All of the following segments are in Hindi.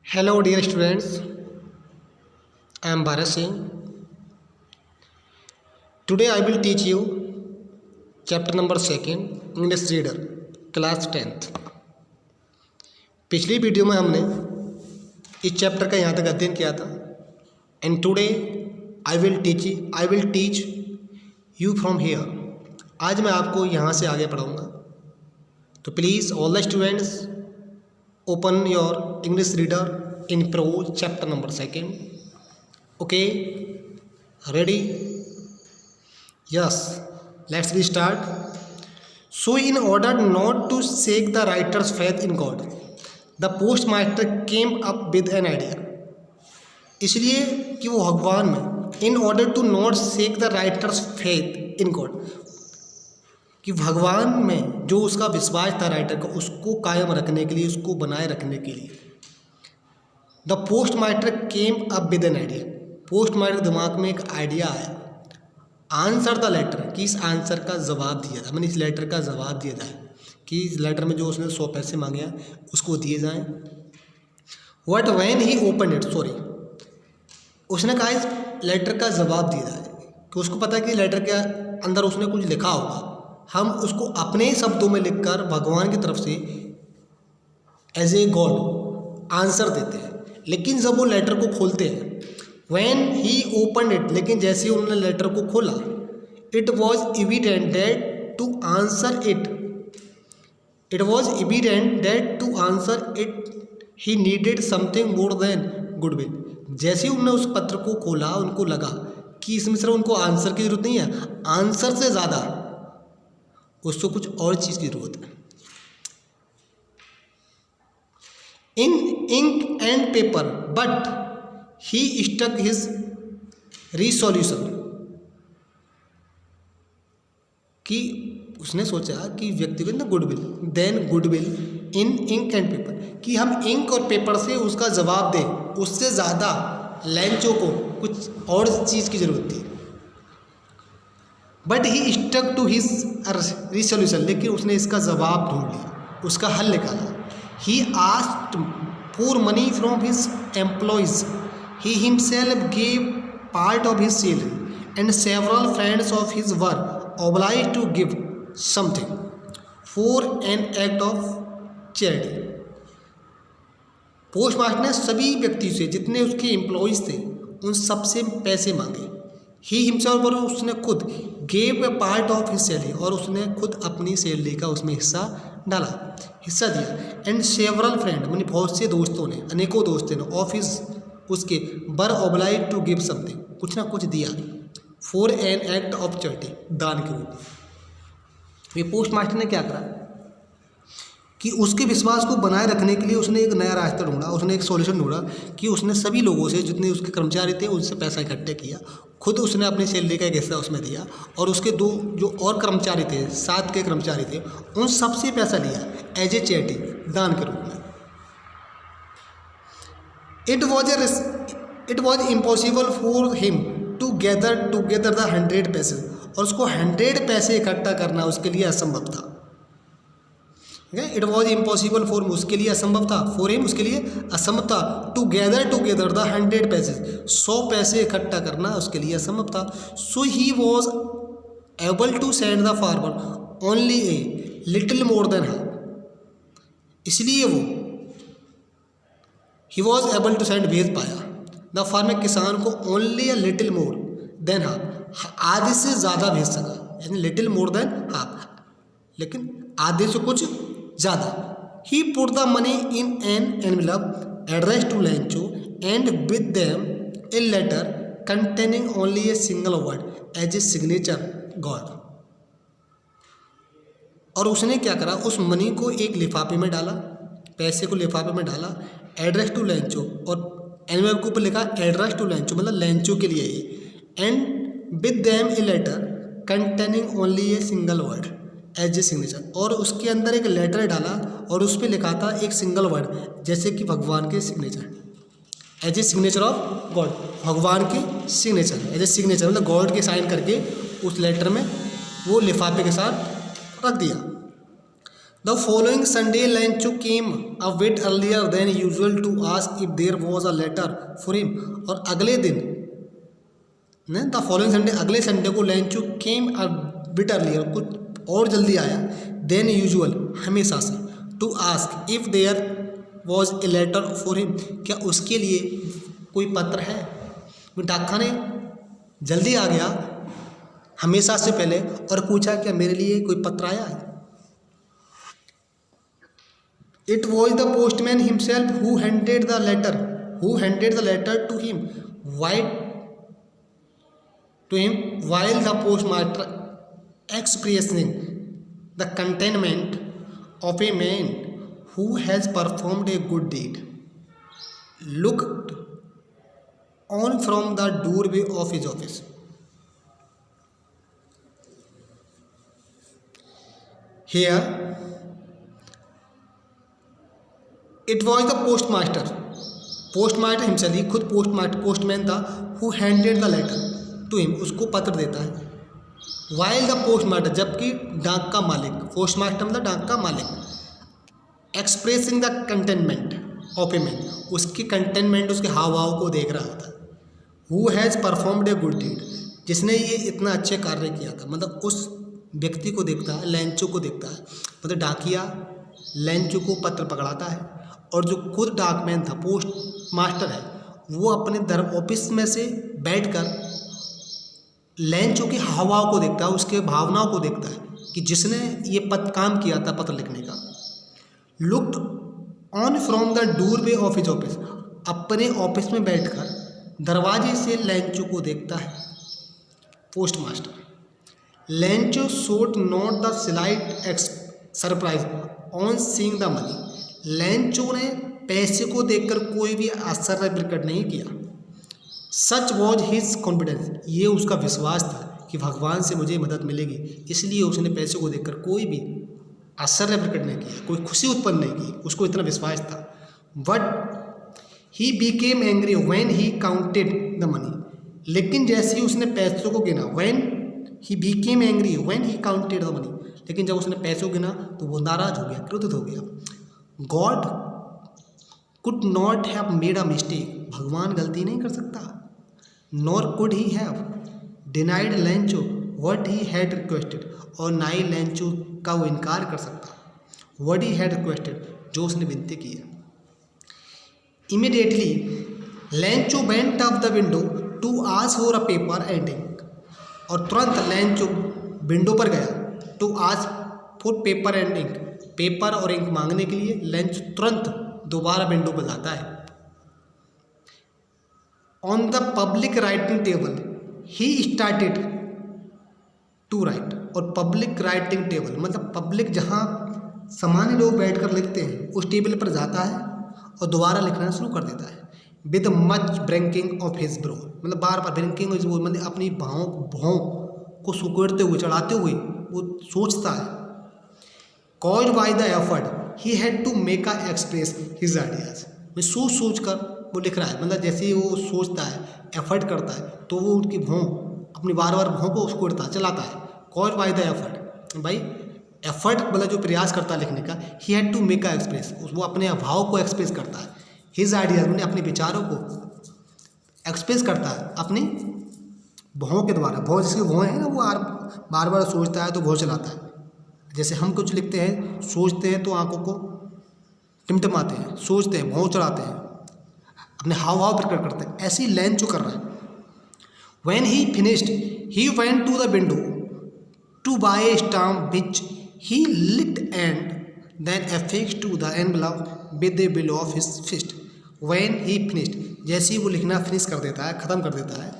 Hello dear students, I am Bharat Singh. Today I will teach you chapter number 2 English Reader class 10th. पिछली वीडियो में हमने इस चैप्टर का यहाँ तक अध्ययन किया था and today I will teach you from here. आज मैं आपको यहाँ से आगे पढ़ाऊँगा. तो please all the students open your English reader in prose chapter number 2. Okay, ready? Yes, let's be start. So in order not to shake the writer's faith in God, the postmaster came up with an idea. इसलिए कि वो भगवान में in order to not shake the writer's faith in God, कि भगवान में जो उसका विश्वास था राइटर का, उसको कायम रखने के लिए, उसको बनाए रखने के लिए the post master came up with an idea. Post master दिमाग में एक आइडिया आया. आंसर द लेटर, कि इस आंसर का जवाब दिया जाए, मैंने इस लेटर का जवाब दिया जाए, कि इस लेटर में जो उसने 100 पैसे मांगे हैं उसको दिए जाएं. What when he open it, उसने कहा इस लेटर का जवाब दिया जाए, कि उसको पता है कि लेटर के अंदर उसने कुछ लिखा होगा. हम उसको अपने शब्दों में लिखकर भगवान की तरफ से एज ए गॉड आंसर देते हैं. लेकिन जब वो लेटर को खोलते हैं, व्हेन ही ओपन इट, लेकिन जैसे ही उन्होंने लेटर को खोला, it was evident that to answer it he needed something more than goodwill. जैसे ही उन्होंने उस पत्र को खोला, उनको लगा कि इसमें सिर्फ उनको आंसर की जरूरत नहीं है, आंसर से ज़्यादा उसको कुछ और चीज़ की जरूरत है. In ink and paper but he stuck his resolution, कि उसने सोचा कि व्यक्तिगत ना goodwill, then goodwill in ink and paper, कि हम इंक और पेपर से उसका जवाब दें, उससे ज़्यादा लैंचो को कुछ और चीज़ की जरूरत थी. But he stuck to his resolution, लेकिन उसने इसका जवाब ढूंढ लिया, उसका हल निकाला. He asked for money from his employees, he himself gave part of his salary and several friends of his were obliged to give something for an act of charity. Postmaster ने सभी व्यक्ति से, जितने उसके एम्प्लॉयज थे, उन सबसे पैसे मांगे. ही हिमसेल्फ, और उसने खुद gave a part of his salary, और उसने खुद अपनी सैलरी का उसमें हिस्सा दिया. एंड सेवरल फ्रेंड, मानी बहुत से दोस्तों ने, अनेकों दोस्तों ने, ऑफ हिज, उसके, वर ऑब्लाइज्ड टू गिव समथिंग, कुछ ना कुछ दिया, for an act of charity, दान के रूप में. ये पोस्ट मास्टर ने क्या करा कि उसके विश्वास को बनाए रखने के लिए उसने एक नया रास्ता ढूंढा, उसने एक सॉल्यूशन ढूंढा, कि उसने सभी लोगों से, जितने उसके कर्मचारी थे, उनसे पैसा इकट्ठा किया, खुद उसने अपनी सैलरी का एक हिस्सा उसमें दिया, और उसके दो जो और कर्मचारी थे, 7 के कर्मचारी थे, उन सबसे पैसा लिया एज ए चैरिटी, दान के रूप में. It was impossible for him to gather the 100 पैसे, और उसको 100 पैसे इकट्ठा करना उसके लिए असंभव था. इट वॉज इम्पॉसिबल फॉर, उसके लिए असंभव था, फॉर हिम, उसके लिए असंभव था, टू गेदर द 100 पैसे, 100 पैसे इकट्ठा करना उसके लिए असंभव था. So he was able to send the farmer only a little more than half, इसलिए वो he was able to send, भेज पाया, द फार्मर, किसान को, only a little more than half, आधे से ज़्यादा भेज सका, यानी लिटिल मोर देन हाफ, लेकिन आधे से कुछ ज़्यादा. He put the money in an envelope address to Lencho and with them a letter containing only a single word as a signature God. और उसने क्या करा, उस मनी को एक लिफाफे में डाला, पैसे को लिफाफे में डाला, एड्रेस टू लैंचो, और एनवेलप के ऊपर लिखा एड्रेस टू लैंचो, मतलब लैंचो के लिए ये, and with them a letter containing only a single word as a signature, और उसके अंदर एक लेटर डाला और उस पर लिखा था एक सिंगल वर्ड, जैसे कि भगवान के signature, as a signature of God, भगवान के सिग्नेचर, एज ए सिग्नेचर, मतलब गॉड के साइन करके उस लेटर में वो लिफाफे के साथ रख दिया. The following Sunday Lencho came a bit earlier than usual to ask if there was a letter for him. और अगले दिन द फॉलोइंग संडे, अगले संडे को Lencho came a bit earlier, कुछ और जल्दी आया, देन यूजुअल, हमेशा से, to ask if there was a letter for him, क्या उसके लिए कोई पत्र है। डाकखाने जल्दी आ गया हमेशा से पहले और पूछा क्या मेरे लिए कोई पत्र आया है। It was the postman himself who handed the letter to him while the postmaster expressing the contentment of a man who has performed a good deed, looked on from the doorway of his office. Here, it was the postmaster himself, ही खुद पोस्टमैन था, who handed the letter to him, उसको पत्र देता है, while the postmaster, जबकि डाक का मालिक, पोस्टमास्टर मतलब डाक का मालिक, expressing the contentment of a man, उसकी कंटेनमेंट, उसके हाव भाव को देख रहा होता है, who has performed a good deed, जिसने ये इतना अच्छे कार्य किया था, मतलब उस व्यक्ति को देखता है, लेंचो को देखता है, मतलब डाकिया लेंचो को पत्र पकड़ाता है, और जो खुद डाकमैन था, पोस्ट मास्टर है, वो अपने ऑफिस में से बैठकर लेंचो के हाव भाव को देखता है, उसके भावनाओं को देखता है कि जिसने ये काम किया था पत्र लिखने का। Looked on from the doorway of his office, अपने ऑफिस में बैठकर दरवाजे से लेंचो को देखता है post master. Lencho showed not the slight surprise on seeing the money, Lencho ने पैसे को देखकर कोई भी आश्चर्य प्रकट नहीं किया। सच वॉज हिज कॉन्फिडेंस, ये उसका विश्वास था कि भगवान से मुझे मदद मिलेगी, इसलिए उसने पैसे को देखकर कोई भी आश्चर्य प्रकट नहीं किया, कोई खुशी उत्पन्न नहीं की, उसको इतना विश्वास था। But he Beckham angry when he counted the money, लेकिन जैसे ही उसने पैसों को गिना, when he Beckham angry when he counted the money, लेकिन जब उसने पैसों को गिना तो वो नाराज हो गया, क्रोधित हो गया। God could not have made a mistake, भगवान गलती नहीं कर सकता। Nor could he have denied Lencho what he had requested, और ना ही लेंचो का वो इनकार कर सकता व्हाट ही हैड रिक्वेस्टेड, जो उसने विनती की है। Immediately Lencho went up the window to ask for a paper and ink, और तुरंत लेंचो विंडो पर गया to ask for paper and ink, paper और इंक मांगने के लिए लेंचो तुरंत दोबारा विंडो पर जाता है। On the public writing table he started to write, और पब्लिक राइटिंग टेबल मतलब पब्लिक जहाँ सामान्य लोग बैठकर लिखते हैं उस टेबल पर जाता है और दोबारा लिखना शुरू कर देता है। With much bringing of his bro, मतलब बार बार ब्रिंकिंग ऑफ हिज ब्रो मतलब अपनी भौं को सुकुड़ते हुए, चढ़ाते हुए वो सोचता है। Caused by the effort he had to make a express his ideas, मैं सोच कर वो लिख रहा है, मतलब जैसे ही वो सोचता है, एफर्ट करता है, तो वो उनकी भौं अपनी बार बार भौं को उसको चलाता है। कॉज बाय द एफर्ट, भाई एफर्ट मतलब जो प्रयास करता है लिखने का। He had to make a express, वो अपने भाव को एक्सप्रेस करता है। हिज आइडियाज मतलब अपने विचारों को एक्सप्रेस करता है अपनी भौं के द्वारा। भौं जिसकी भौं है ना, वो बार बार सोचता है तो भौं चलाता है। जैसे हम कुछ लिखते हैं, सोचते हैं तो आंखों को टिमटिमाते हैं, सोचते हैं भौं चढ़ाते हैं, अपने हाव भाव प्रकट करते हैं, ऐसी लेंचो कर रहा है। When he finished, he went to the window to buy a stamp which he licked and then affixed to the envelope with the bill of his fist. When he finished, जैसे ही वो लिखना फिनिश कर देता है, ख़त्म कर देता है,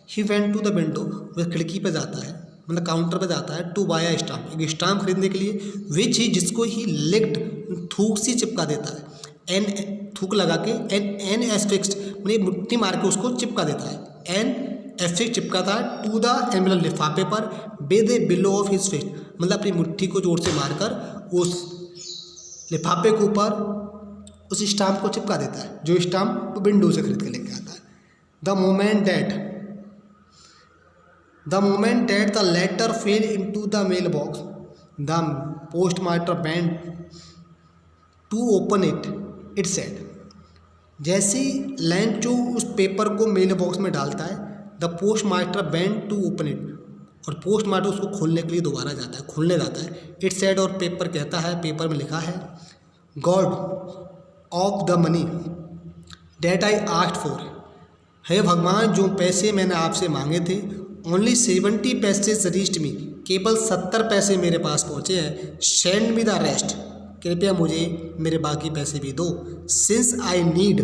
he went to the window, वह खिड़की पर जाता है, मतलब काउंटर पर जाता है, to buy a stamp, एक स्टाम्प खरीदने के लिए, which ही जिसको ही licked, थूक सी चिपका देता है, एन थूक लगा के, एन एफिक्स्ड मतलब मुट्ठी मार के उसको चिपका देता है, एन एफिक्स चिपकाता है टू द एनवेलप लिफाफे पर, with a blow of his fist मतलब अपनी मुट्ठी को जोर से मारकर उस लिफाफे के ऊपर उस स्टाम्प को चिपका देता है, जो स्टाम्प वो विंडो से खरीद के लेके आता है। The moment that the letter fell into the mailbox, the postmaster bent to open it, it said. जैसे ही लेंचो उस पेपर को मेल बॉक्स में डालता है, the postmaster bent to open it, और पोस्ट मास्टर उसको खोलने के लिए दोबारा जाता है, खुलने जाता है. इट सेड, और पेपर कहता है, पेपर में लिखा है, God of the money that I asked for, है भगवान जो पैसे मैंने आपसे मांगे थे, ओनली 70 पैसे रीच्ड मी, केवल 70 पैसे मेरे पास पहुँचे हैं. सेंड मी द रेस्ट, कृपया मुझे मेरे बाकी पैसे भी दो. Since I need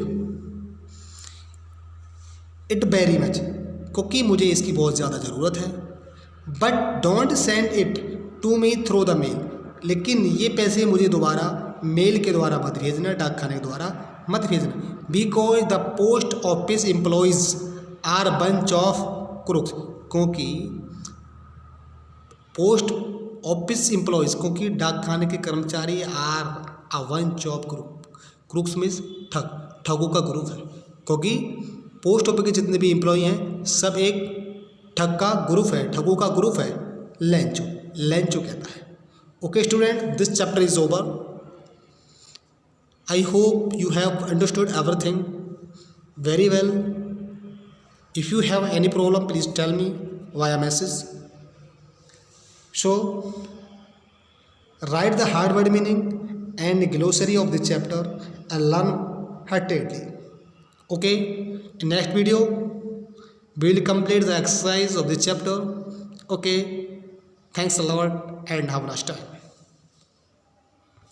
it very much, क्योंकि मुझे इसकी बहुत ज़्यादा ज़रूरत है. But don't send it to me through the mail, लेकिन ये पैसे मुझे दोबारा मेल के द्वारा मत भेजना, डाकखाने के द्वारा मत भेजना. Because the post office employees are bunch of crooks, क्योंकि पोस्ट ऑफिस एम्प्लॉयज़, क्योंकि डाकखाने के कर्मचारी are a bunch of crooks means ठगों का ग्रुप है. क्योंकि पोस्ट ऑफिस के जितने भी एम्प्लॉय हैं सब एक ठग का ग्रुप है, ठगों का ग्रुप है. लेंचो कहता है. Okay student, this chapter is over. I hope you have understood everything very well. If you have any problem, please tell me via message. So, write the hard word meaning and glossary of the chapter and learn heartedly. Okay, in next video, we will complete the exercise of the chapter. Okay, thanks a lot and have a nice time.